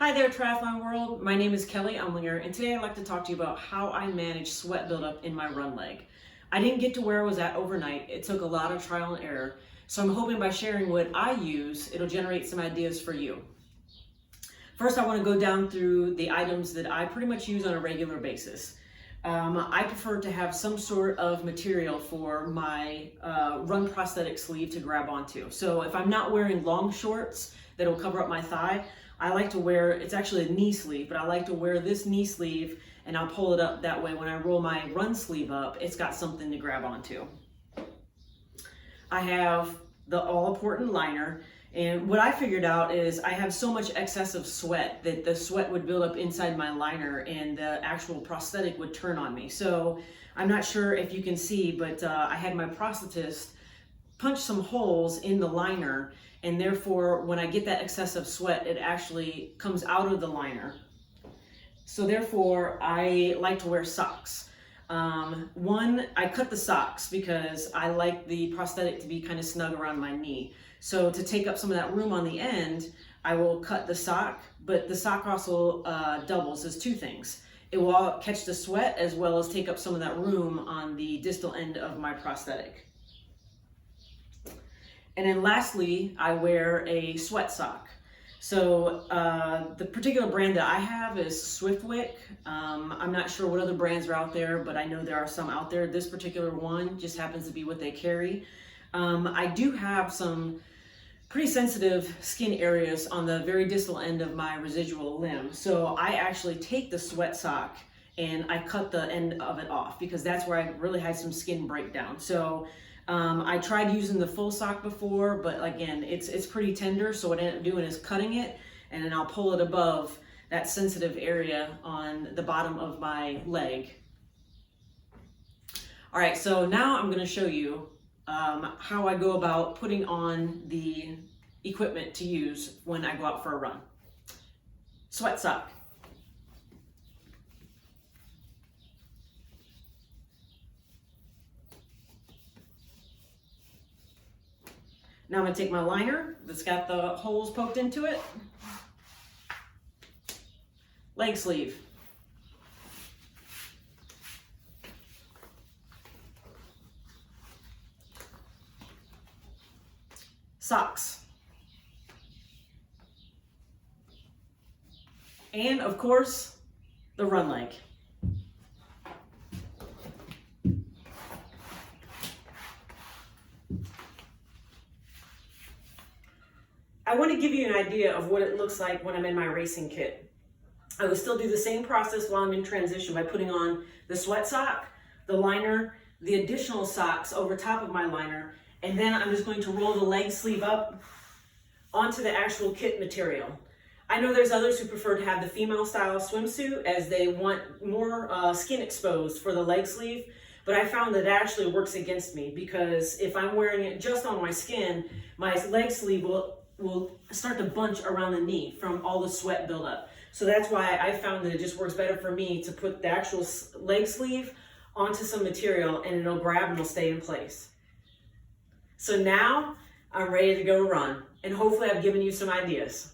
Hi there, Triathlon World. My name is Kelly Elmlinger, and today I'd like to talk to you about how I manage sweat buildup in my run leg. I didn't get to where I was at overnight. It took a lot of trial and error, so I'm hoping by sharing what I use, it'll generate some ideas for you. First, I want to go down through the items that I pretty much use on a regular basis. I prefer to have some sort of material for my run prosthetic sleeve to grab onto. So if I'm not wearing long shorts that'll cover up my thigh, I like to wear, it's actually a knee sleeve, but I like to wear this knee sleeve and I'll pull it up that way. When I roll my run sleeve up, it's got something to grab onto. I have the all-important liner, and what I figured out is I have so much excessive sweat that the sweat would build up inside my liner and the actual prosthetic would turn on me. So I'm not sure if you can see, but I had my prosthetist punch some holes in the liner, and therefore when I get that excessive sweat, it actually comes out of the liner. So therefore I like to wear socks. One, I cut the socks because I like the prosthetic to be kind of snug around my knee. So to take up some of that room on the end, I will cut the sock, but the sock also doubles as two things. It will catch the sweat as well as take up some of that room on the distal end of my prosthetic. And then lastly, I wear a sweat sock. So the particular brand that I have is Swiftwick. I'm not sure what other brands are out there, but I know there are some out there. This particular one just happens to be what they carry. I do have some pretty sensitive skin areas on the very distal end of my residual limb. So I actually take the sweat sock and I cut the end of it off because that's where I really had some skin breakdown. So I tried using the full sock before, but again, it's pretty tender. So what I end up doing is cutting it and then I'll pull it above that sensitive area on the bottom of my leg. All right, so now I'm gonna show you how I go about putting on the equipment to use when I go out for a run. Sweat sock. Now I'm gonna take my liner that's got the holes poked into it. Leg sleeve. Socks. And of course, the run leg. I want to give you an idea of what it looks like when I'm in my racing kit. I will still do the same process while I'm in transition by putting on the sweat sock, the liner, the additional socks over top of my liner, and then I'm just going to roll the leg sleeve up onto the actual kit material. I know there's others who prefer to have the female style swimsuit as they want more skin exposed for the leg sleeve, but I found that it actually works against me because if I'm wearing it just on my skin, my leg sleeve will start to bunch around the knee from all the sweat buildup. So that's why I found that it just works better for me to put the actual leg sleeve onto some material and it'll grab and it'll stay in place. So now I'm ready to go run, and hopefully I've given you some ideas.